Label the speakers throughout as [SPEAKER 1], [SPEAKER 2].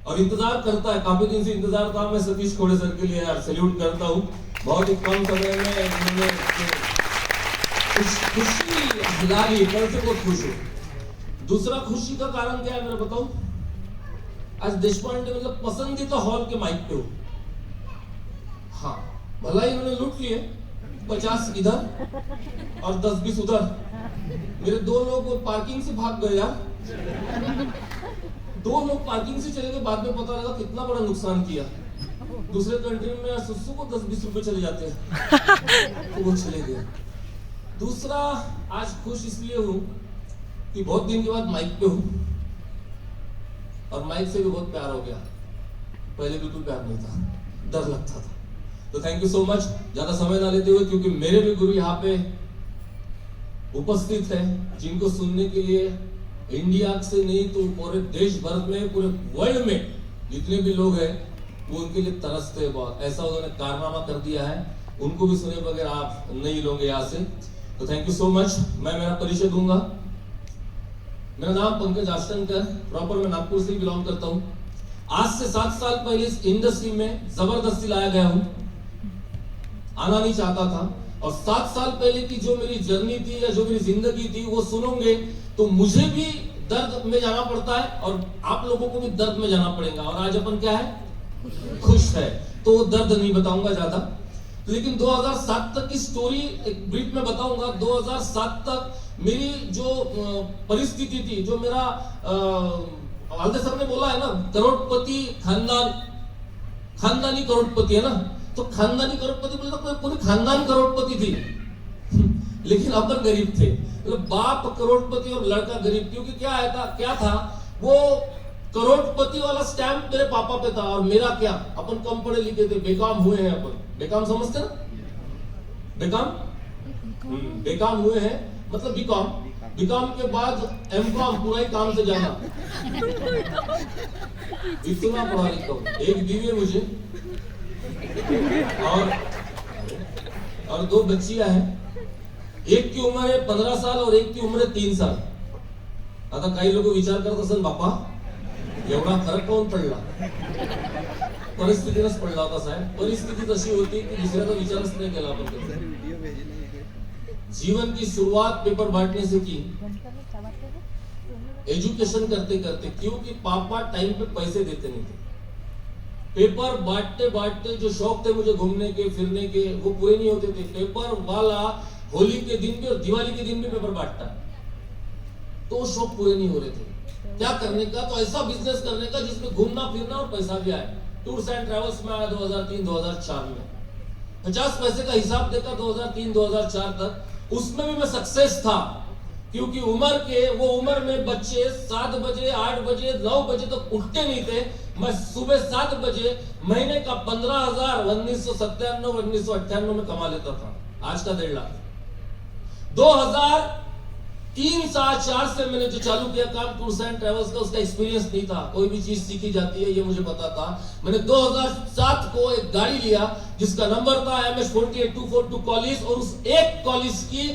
[SPEAKER 1] और इंतजार करता है, काफी दिन से इंतजार था मैं सतीश खोड़े सर के लिए यार, सैल्यूट करता हूँ। बहुत ही कम समय में उन्होंने खुशी दिला ली, कल से बहुत खुश हूँ। दूसरा खुशी का कारण क्या है मैं बताऊं, आज देशपांडे मतलब पसंदीदा हॉल के माइक पे हो। हाँ भला ही उन्होंने लूट लिए 50 इधर और 10-20 उधर। मेरे 2 लोग पार्किंग से भाग गए यार, 2 लोग पार्किंग से चले गए, बाद में पता लगा कितना बड़ा नुकसान किया। दूसरे कंट्री में सुसु को 10-20 रुपए चले जाते हैं तो वो चले गए। दूसरा आज खुश इसलिए हूं कि बहुत दिन के बाद माइक पे हूं और माइक से भी बहुत प्यार हो गया। पहले बिल्कुल प्यार नहीं था, डर लगता था। तो थैंक यू सो मच। ज्यादा समय ना लेते हुए, क्योंकि मेरे भी गुरु यहाँ पे उपस्थित है, जिनको सुनने के लिए इंडिया से नहीं तो पूरे देश भर में, पूरे वर्ल्ड में जितने भी लोग हैं वो उनके लिए तरसते हैं बहुत। ऐसा उन्होंने कारनामा कर दिया है, उनको भी सुने बगैर आप नहीं लोगे यहाँ से। तो थैंक यू सो मच। मैं मेरा परिचय दूंगा। मेरा नाम पंकज आष्टनकर, प्रॉपर मैं नागपुर से बिलोंग करता हूँ। आज से 7 साल पहले इस इंडस्ट्री में जबरदस्ती लाया गया हूँ, आना नहीं चाहता था। और 7 साल पहले की जो मेरी जर्नी थी या जो मेरी जिंदगी थी वो सुनोगे तो मुझे भी दर्द में जाना पड़ता है और आप लोगों को भी दर्द में जाना पड़ेगा। और आज अपन क्या है, खुश है, तो वो दर्द नहीं बताऊंगा ज्यादा। लेकिन 2007 तक की स्टोरी एक ब्रीफ में बताऊंगा। 2007 तक मेरी जो परिस्थिति थी, जो मेरा वालदे साहब ने बोला है ना, करोड़पति खानदान, खानदानी करोड़पति है ना, तो खानदानी करोड़पति बोले तो पूरी खानदान करोड़पति थी लेकिन अपन गरीब थे। मतलब बाप करोड़पति और लड़का गरीब, क्योंकि क्या था वो करोड़पति वाला स्टैम्प मेरे पापा पे था और मेरा क्या, अपन कम पढ़े लिखे थे, बेकाम हुए हैं। अपन बेकाम समझते ना, बेकाम हुए हैं मतलब बीकॉम, बीकॉम के बाद एमकॉम, पूरा ही काम से जाना। इतना पढ़ा लिखा हूं, एक बीवी है मुझे और 2 बच्चियां हैं। एक की उम्र है 15 साल और एक की उम्र है 3 साल। आता काही लोक विचार करत असेल, बापा एवढा फरक कोण पडला? परिस्थितीनंच पडला होता साहेब। परिस्थिती तशी होती की दुसऱ्याचा विचारच नाही केला आपण। जीवन की शुरुआत पेपर बांटने से की, एजुकेशन करते करते, क्योंकि पापा टाइम पे पैसे देते नहीं थे। पेपर बांटते बांटते जो शौक थे मुझे घूमने के फिरने के, वो पूरे नहीं होते थे। पेपर वाला होली के दिन भी और दिवाली के दिन भी पेपर बांटता, तो शौक पूरे नहीं हो रहे थे। क्या करने का, तो ऐसा बिजनेस करने का जिसमें घूमना फिरना और पैसा भी आए। टूर्स एंड ट्रैवल्स में आया 2003-2004 में, 50 पैसे का हिसाब देखा 2003-2004 तक। उसमें भी मैं सक्सेस था, क्योंकि वो उम्र में बच्चे 7 बजे 8 बजे 9 बजे तक उठते नहीं थे। मैं सुबह 7 बजे महीने का 15,000 1997-1998 में कमा लेता था। आज का 1.5 लाख। 2003-4 से मैंने जो चालू किया काम टूर्स एंड ट्रैवल्स का, उसका एक्सपीरियंस नहीं था। कोई भी चीज सीखी जाती है ये मुझे पता था। मैंने 2007 को एक गाड़ी लिया जिसका नंबर था MS-48-242 कॉलिस, और उस एक कॉलिस की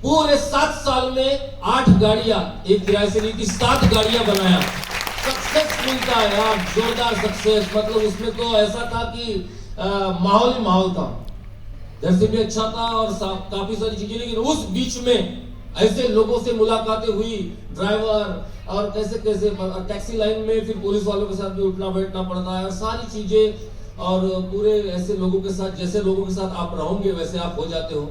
[SPEAKER 1] पूरे 7 साल में 8 गाड़ियां, एक किराए से ली थी, 7 गाड़ियां बनाया। सक्सेस मिलता है यार, जोरदार सक्सेस। मतलब उसमें तो ऐसा था कि माहौल ही माहौल था, घर से भी अच्छा था और काफी सारी चीजें। लेकिन उस बीच में ऐसे लोगों से मुलाकातें हुई, ड्राइवर और कैसे टैक्सी लाइन में, फिर पुलिस वालों के साथ भी उठना बैठना पड़ता है और सारी चीजें। और पूरे ऐसे लोगों के साथ, जैसे लोगों के साथ आप रहोगे वैसे आप हो जाते हो।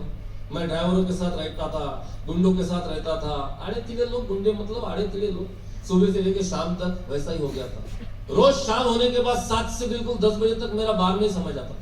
[SPEAKER 1] मैं ड्राइवरों के साथ रहता था, गुंडों के साथ रहता था। आड़े तिले लोग, गुंडे मतलब आड़े तिले लोग, सुबह से लेकर शाम तक वैसा ही हो गया था। रोज शाम होने के बाद 7 से बिल्कुल 10 बजे तक मेरा बार में समझ आता था।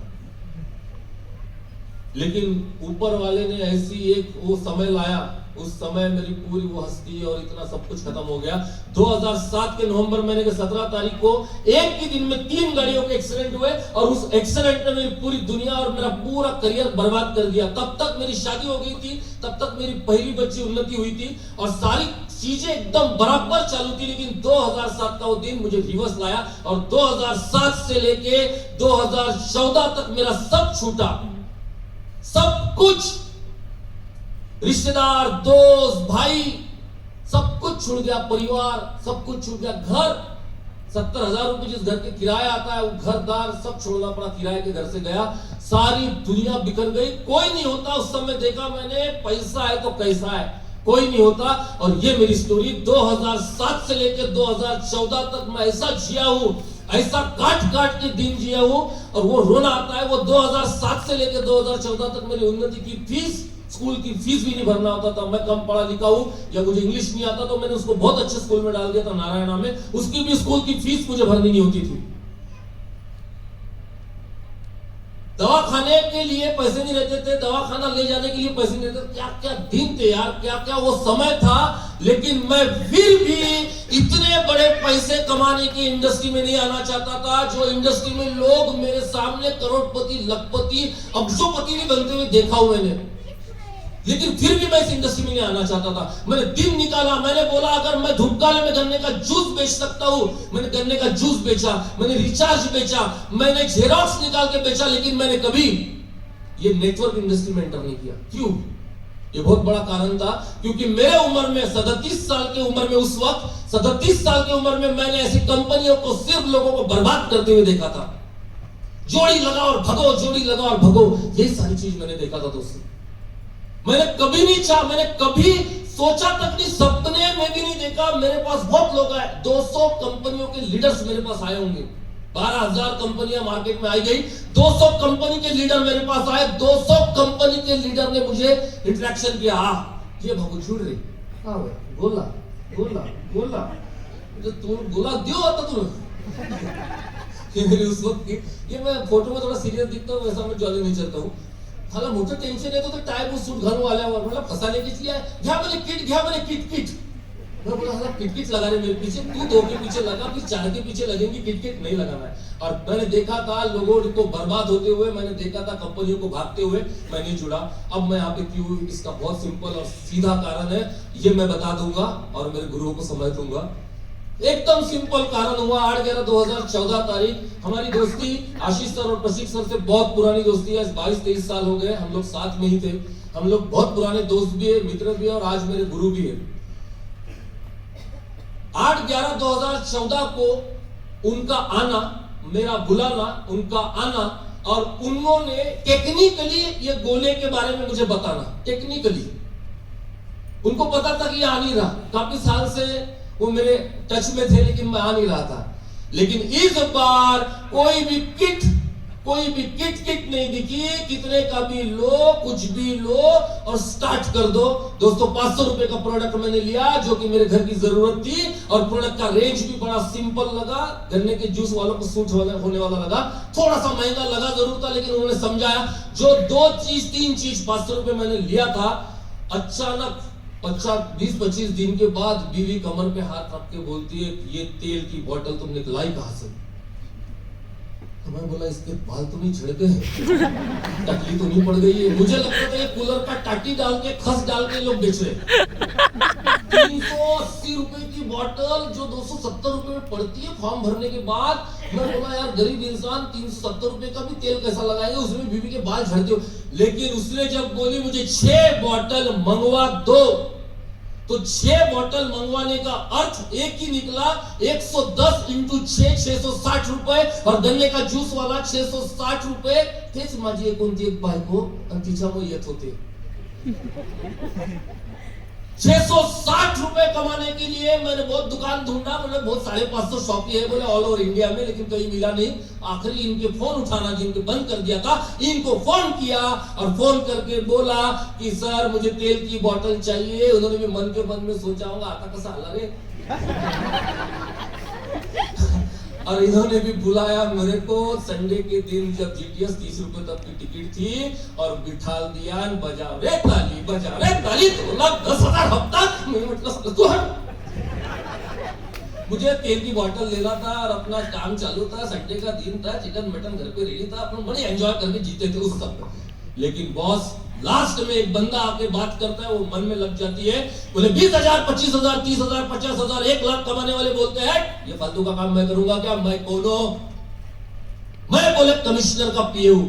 [SPEAKER 1] लेकिन ऊपर वाले ने ऐसी एक वो समय लाया, उस समय मेरी पूरी वो हस्ती और इतना सब कुछ खत्म हो गया। 2007 के नवंबर महीने के 17 तारीख को एक ही दिन में 3 गाड़ियों के एक्सीडेंट हुए और उस एक्सीडेंट ने मेरी पूरी दुनिया और मेरा पूरा करियर बर्बाद कर दिया। तब तक मेरी शादी हो गई थी, तब तक मेरी पहली बच्ची उन्नति हुई थी और सारी चीजें एकदम बराबर चालू थी। लेकिन 2007 का वो दिन मुझे रिवर्स लाया और 2007 से लेके 2014 तक मेरा सब छूटा, सब कुछ, रिश्तेदार, दोस्त, भाई, सब कुछ छूट गया। परिवार सब कुछ छूट गया, घर 70,000 रुपए जिस घर के किराया आता है, वो घरदार सब छोड़ना पड़ा, किराए के घर से गया, सारी दुनिया बिखर गई, कोई नहीं होता। उस समय देखा मैंने, पैसा है तो कैसा है, कोई नहीं होता। और ये मेरी स्टोरी 2007 से लेकर 2014 तक मैं ऐसा जिया हूं, ऐसा काट काट के दिन जिया हूं, और वो रोना आता है। वो 2007 से लेकर 2014 तक मेरी उन्नति की फीस, स्कूल की फीस भी नहीं भरना होता था। मैं कम पढ़ा लिखा हूं, या मुझे इंग्लिश नहीं आता, तो मैंने उसको बहुत अच्छे स्कूल में डाल दिया था, नारायणा में। उसकी भी स्कूल की फीस मुझे भरनी नहीं होती थी। दवाखाने के लिए पैसे नहीं रहते थे, दवाखाना ले जाने के लिए पैसे नहीं रहते। क्या क्या दिन थे यार, क्या क्या वो समय था। लेकिन मैं फिर भी इतने बड़े पैसे कमाने की इंडस्ट्री में नहीं आना चाहता था, जो इंडस्ट्री में लोग मेरे सामने करोड़पति, लखपति, अब्जोपति भी बनते हुए देखा हुआ मैंने। लेकिन फिर भी मैं इस इंडस्ट्री में नहीं आना चाहता था। मैंने दिन निकाला, मैंने बोला अगर मैं धूपकाले में गन्ने का जूस बेच सकता हूं, मैंने गन्ने का जूस बेचा, मैंने रिचार्ज बेचा, मैंने जेरॉक्स निकाल के बेचा, लेकिन मैंने कभी ये नेटवर्क इंडस्ट्री में एंटर नहीं किया। क्यों? ये बहुत बड़ा कारण था, क्योंकि मेरे उम्र में 37 साल की उम्र में, उस वक्त 37 साल की उम्र में मैंने ऐसी कंपनियों को सिर्फ लोगों को बर्बाद करते हुए देखा था। जोड़ी लगा और भगो, जोड़ी लगा और भगो, ये सारी चीज मैंने देखा था दोस्तों। मैंने कभी नहीं चाहा, मैंने कभी सोचा तक नहीं, सपने में भी नहीं देखा। मेरे पास बहुत लोग आए, 200 कंपनियों के लीडर्स मेरे पास आए होंगे। 12,000 कंपनियां मार्केट में आई गई, 200 कंपनी के लीडर मेरे पास आए। 200 कंपनी के लीडर ने मुझे इंटरेक्शन किया। ये भगो छूट रही, गोला गोला गोला, तू गोला दियो आता तू। ये मेरी उस वक्त की, ये मैं फोटो में थोड़ा सीरियस दिखता हूँ, वैसा मैं जॉली नहीं चलता हूँ। हाला मोठं टेन्शन येतो, टाय बूट सूट घालून आल्यावर मला फसाने की लिया, घ्या मैंने किट, घ्या मैंने किट किट। मैं बोला हाला किट किट लगा रहे मेरे पीछे, तू 2 के पीछे लगा, फिर 4 के पीछे लगेंगे, किट किट नहीं लगाना है। और मैंने देखा था लोगों को बर्बाद होते हुए, मैंने देखा था कंपनियों को भागते हुए, मैं नहीं जुड़ा। अब मैं यहाँ पे क्यों, इसका बहुत सिंपल और सीधा कारण है, ये मैं बता दूंगा और मेरे गुरुओं को समझ दूंगा। एकदम सिंपल कारण हुआ, 8/11/2014 तारीख। हमारी दोस्ती आशीष सर और प्रशिक्षण सर से बहुत पुरानी दोस्ती है, 22-23 साल हो गए, हम लोग साथ में ही थे। हम लोग बहुत पुराने दोस्त भी है, मित्र भी है, और आज मेरे गुरु भी है। 8/11/2014 को उनका आना, मेरा बुलाना, उनका आना, और उन्होंने टेक्निकली ये गोले के बारे में मुझे बताना। टेक्निकली उनको पता था कि ये आ नहीं रहा, काफी साल से वो मेरे टच में थे, लेकिन मैं आ नहीं रहा था। लेकिन इस बार कोई भी किट नहीं दिखी। कितने का भी लो, कुछ भी लो और स्टार्ट कर दो। दोस्तों 500 रुपए का प्रोडक्ट मैंने लिया, जो कि मेरे घर की जरूरत थी, और प्रोडक्ट का रेंज भी बड़ा सिंपल लगा, गन्ने के जूस वालों को सूट होने वाला लगा। थोड़ा सा महंगा लगा जरूर था, लेकिन उन्होंने समझाया। जो 3 चीज 500 रुपए मैंने लिया था, अचानक 20-25 दिन के बाद बीवी कमर पे हाथ रख के बोलती है, ये तेल की बोतल तुमने लाई कहां से? तो मैं बोला इसके बाल तो नहीं झड़ गए, टकली तो नहीं पड़ गई है? मुझे लगता था ये कूलर का टाटी डाल के, खस डाल के लोग बेच रहे। 380 रुपए की बोतल जो 270 रुपए में पड़ती है फॉर्म भरने के बाद। मैं बोला यार गरीब इंसान 370 रुपए का भी तेल कैसा लगाएगा, उसमें बीवी के बाल झड़ते हो। लेकिन उसने जब बोली मुझे 6 बोतल मंगवा दो, तो 6 बोतल मंगवाने का अर्थ एक ही निकला, 110 × 6 660 रुपए, और गन्ने का जूस वाला 660 रुपए। तेच माझी एकोणती एक बायको आणि तिच्यामुळे येत होते। 660 रुपए कमाने के लिए मैंने बहुत दुकान ढूंढा, मैंने बहुत 550 शॉपी है बोले ऑल ओवर इंडिया में, लेकिन कहीं मिला नहीं। आखिरी इनके फोन उठाना जिनके बंद कर दिया था, इनको फोन किया और फोन करके बोला कि सर मुझे तेल की बोतल चाहिए। उन्होंने भी मन के मन में सोचा होगा आता कसा आला रे। और इन्होंने भी बुलाया मेरे को संडे के दिन, जब जीटीएस 30 रुपए तक की टिकट थी, और बिठाल दिया, बजा रे ताली, तो 10,000 हफ्ता। मैंने मतलब तू हट। मुझे तेल की बोतल लेना था और अपना काम चालू था, संडे का दिन था, चिकन मटन घर पे रेडी था, अपना बड़े एंजॉय करके जीते थे उस सब। लेकिन बॉस लास्ट में एक बंदा आके बात करता है, वो मन में लग जाती है, बोले 20,000 25,000 30,000 50,000 1 लाख कमाने वाले बोलते हैं ये फालतू का काम मैं करूंगा क्या? मैं कौन हूं? मैं बोले कमिश्नर का पीए हूं।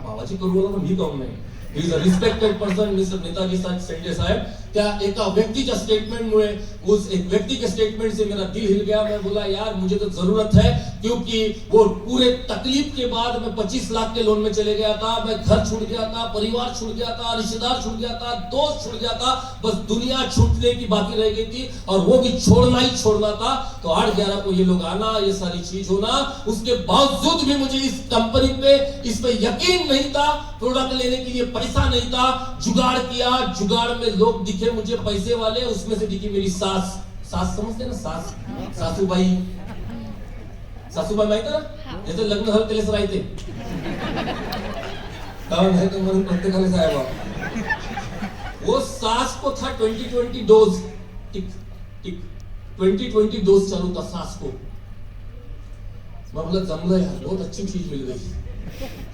[SPEAKER 1] बाबाजी करूंगा, मी कौन नहीं? He is a respected person, Mr. Netaji Sanjay साहब। त्या एका व्यक्तीच्या स्टेटमेंटमुळे, उस एक व्यक्ति के स्टेटमेंट से मेरा दिल हिल गया। मैं बोला यार मुझे तो जरूरत है, क्योंकि वो पूरे तकलीफ के बाद मैं 25 लाख के लोन में चले गया था। मैं घर छूट गया था, परिवार छूट गया था, रिश्तेदार छूट गया था, दोस्त छूट गया था, बस दुनिया छूटने की बाकी रह गई थी और वो भी छोड़ना ही छोड़ना था। तो 8/11 को ये लोग आना, ये सारी चीज होना, उसके बावजूद भी मुझे इस कंपनी पे, इस पे यकीन नहीं था। प्रोडक्ट लेने के लिए पैसा नहीं था, जुगाड़ किया, जुगाड़ में लोग दिखे मुझे पैसे वाले, उसमें से दिखी मेरी सास समजते ना, सासूबाई माहिती ना, याचं लग्न झालं त्यालाच राहते कारण है तो म्हणून प्रत्येकाने साहेब वो सास को था 2020 डोज, टिक 2020 डोज चालू था सास को। मैं बोला जमला यार, बहुत अच्छी चीज मिल गई।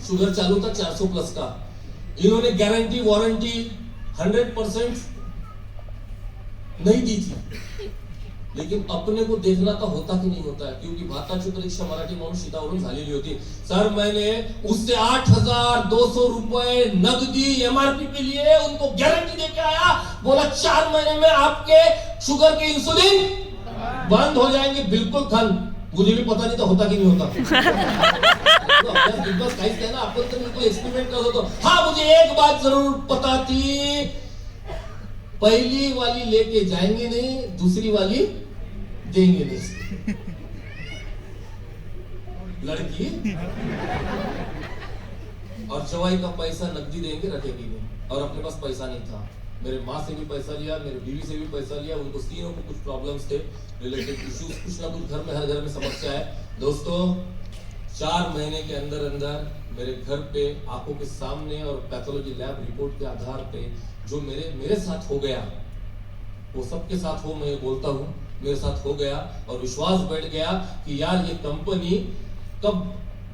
[SPEAKER 1] शुगर चालू था 400 प्लस का। इन्होंने गारंटी वारंटी 100% नहीं दी थी, लेकिन अपने को देखना तो होता कि नहीं होता है, क्योंकि भाताची परीक्षा मराठी माणूस शीतावरून झालेली होती। सर मैंने उससे 8,200 रुपए नगदी एमआरपी पे लिए, उनको गारंटी देके आया, बोला 4 महीने में आपके शुगर के इंसुलिन बंद हो जाएंगे, बिल्कुल खान। मुझे भी पता नहीं था होता कि नहीं होता। तो बिग बॉस काहीच नाही ना, आपण तो बिल्कुल एक्सपेरिमेंट करत होतो। हाँ मुझे एक बात जरूर पता थी, पहली वाली लेके जाएंगे नहीं, दूसरी वाली देंगे नहीं। लड़की और जवाई का पैसा नकदी देंगे, रखेगी नहीं। और अपने पास पैसा नहीं था, मेरे माँ से भी पैसा लिया, मेरे बीवी से भी पैसा लिया। उनको तीनों को कुछ प्रॉब्लम्स थे, रिलेटेड इश्यूज, कुछ ना कुछ घर में, हर घर में समस्या है। दोस्तों 4 महीने के अंदर अंदर मेरे घर पे आंखों के सामने और पैथोलॉजी लैब रिपोर्ट के आधार पे जो मेरे साथ हो गया, वो सबके साथ हो, मैं बोलता हूँ मेरे साथ हो गया। और विश्वास बैठ गया कि यार ये कंपनी कब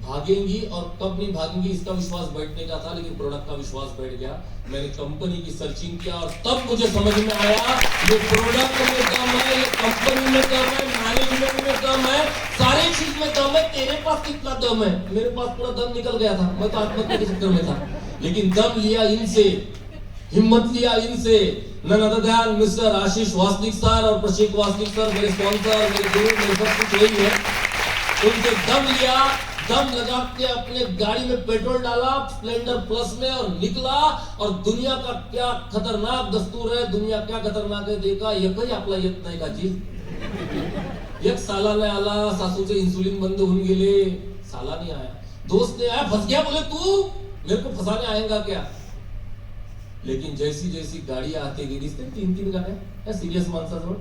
[SPEAKER 1] भागेंगी और कब नहीं भागेंगी, इसका विश्वास बैठने का था, लेकिन प्रोडक्ट का विश्वास बैठ गया। मैंने कंपनी की सर्चिंग किया और तब मुझे समझ में आया ये प्रोडक्ट में दम है, ये कंपनी में दम है, मैनेजमेंट में दम है, सारी चीज में दम है। तेरे पास कितना दम है? मेरे पास पूरा दम निकल गया था, मैं तो आत्महत्या के चक्कर में था, लेकिन दम लिया इनसे, हिम्मत लिया इनसे। नन अदर देन मिस्टर आशीष वासनिक सर और प्रशिक वासनिक सर, मेरे स्पॉन्सर, मेरे गुरु, मेरे सब कुछ वही है। उनसे दम लिया, दम लगा के अपने गाड़ी में पेट्रोल डाला, स्प्लेंडर प्लस में, और निकला। और दुनिया का क्या खतरनाक दस्तूर है, दुनिया क्या खतरनाक है देखा। एकही आपला येत नाही का जी? एक सालाने आला, सासूचे इंसुलिन बंद होऊन गेले, साला नहीं आया। दोस्त ने आया, फंस गया, बोले तू मेरे को फंसाने आएगा क्या? लेकिन जैसी जैसी गाड़ी आते गेली, 3 गाड्या सिरियस माणसाजवळ,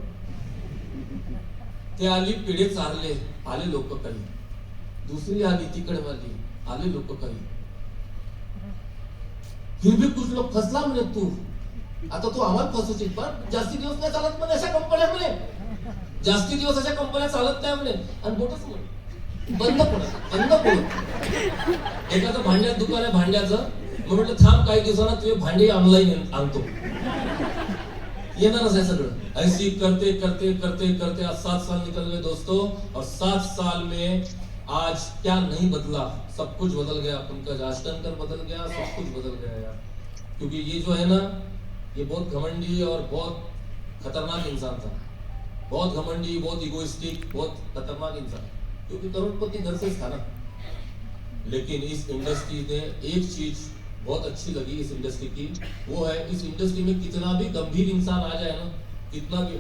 [SPEAKER 1] ते आली पिढे चारले, आले लोक काही, दूसरी आली तिकडे वाली, आले लोक काही। फिर भी कुछ लोग फसला म्हणे, तू आता तू आम्हाला फसवशील, पण जास्ती दिवस नाही चालत म्हणे अशा कंपन्या, म्हणे जास्ती दिवस अशा कंपन्या चालत नाही म्हणे। आणि बोटच म्हणे बंद पडत। एखादं भांड्याचं दुकान आहे भांड्याचं, मग म्हटलं थांब काही दिवसांना तुझे भांडे ऑनलाइन आणतो, येणारच आहे सगळं। ऐसी करते करते करते करते आज 7 साल निकल गए दोस्तों, और 7 साल में आज क्या नहीं बदला, सब कुछ बदल गया। पंकज आष्टनकर बदल गया, सब कुछ बदल गया यार। क्योंकि ये जो है ना, ये बहुत घमंडी और बहुत खतरनाक इंसान था, बहुत घमंडी, बहुत इगोइस्टिक, बहुत खतरनाक इंसान, क्योंकि करोड़पति घर से था ना। लेकिन इस इंडस्ट्री ने एक चीज बहुत अच्छी लगी इस इंडस्ट्री की, वो है इस इंडस्ट्री में कितना भी गंभीर इंसान आ जाए ना, कितना भी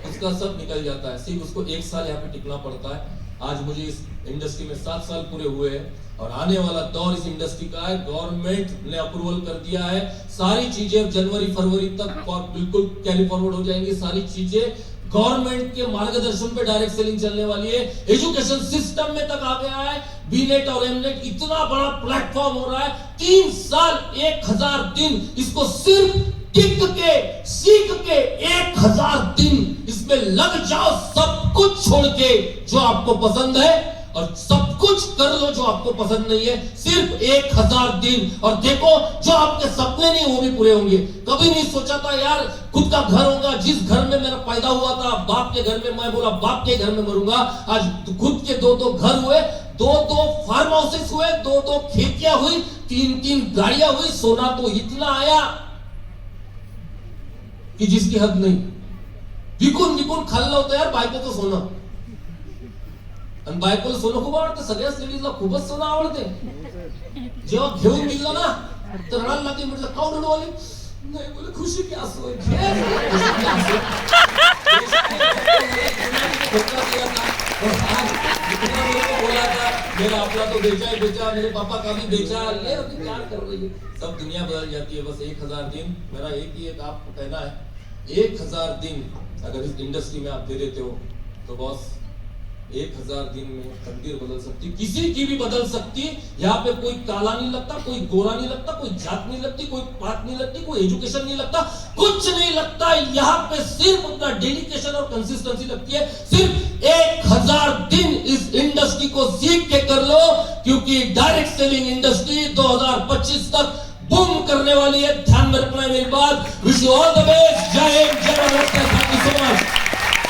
[SPEAKER 1] उसका सब निकल जाता है, सिर्फ उसको 1 साल यहाँ पे टिकना पड़ता है। आज मुझे इस इंडस्ट्री में 7 साल पूरे हुए हैं, और आने वाला दौर इस इंडस्ट्री का है। गवर्नमेंट ने अप्रूवल कर दिया है, सारी चीजें जनवरी फरवरी तक बिल्कुल कैरी फॉरवर्ड हो जाएंगी। सारी चीजें गवर्नमेंट के मार्गदर्शन पे डायरेक्ट सेलिंग चलने वाली है। एजुकेशन सिस्टम में तक आ गया है, बीनेट और एमनेट इतना बड़ा प्लेटफॉर्म हो रहा है। 3 साल 1000 दिन, इसको सिर्फ टिक के सीख के 1000 दिन इसमें लग जाओ, सब कुछ छोड़ के जो आपको पसंद है, और सब कुछ कर लो जो आपको पसंद नहीं है, सिर्फ 1000 दिन, और देखो जो आपके सपने नहीं वो भी पूरे होंगे। कभी नहीं सोचा था यार खुद का घर होगा, जिस घर में मेरा पैदा हुआ था, बाप के घर में, मैं बोला बाप के घर में मरूंगा। आज खुद के 2 घर हुए, 2 फार्म हाउसेस हुए, 2 खेतियां हुई, 3 गाड़ियां हुई, सोना तो इतना आया की जिसकी हद नाही. विकून विकून खाल्लं होतं यार बायकोचं सोनं. आणि बायकोला सोनं खूप आवडतं, सगळ्याच लेडीजला खूपच सोनं आवडते. जेव्हा घेऊन दिलं ना तर रडायला लागली. म्हटलं का रडू आली? नहीं बोले खुशी के आंसू है. खुशी के आंसू. धोखा दिया था और आज जितना मेरे को बोला था मेरा अपना तो बेचा ही बेचा, मेरे पापा का भी बेचा, ये अभी क्या कर रही है. सब दुनिया बदल जाती है. बस 1000 दिन मेरा एक आपको कहना है, 1000 दिन अगर इस इंडस्ट्री में आप दे देते हो तो बॉस 1000 दिन में तकदीर बदल सकती, किसी की भी बदल सकती. यहाँ पे कोई काला नहीं लगता, कोई गोरा नहीं लगता, कोई जात नहीं लगती, कोई पात नहीं लगती, कोई एजुकेशन नहीं लगता, कुछ नहीं लगता. यहाँ पे सिर्फ अपना डेडिकेशन और कंसिस्टेंसी लगती है. सिर्फ 1000 दिन इस इंडस्ट्री को सीख के कर लो, क्योंकि डायरेक्ट सेलिंग इंडस्ट्री 2025 तक बूम करने वाली है. ध्यान में रखना है मेरी बात. Wish you all the best. जय हिंद, जय Bharat. Thank you so much.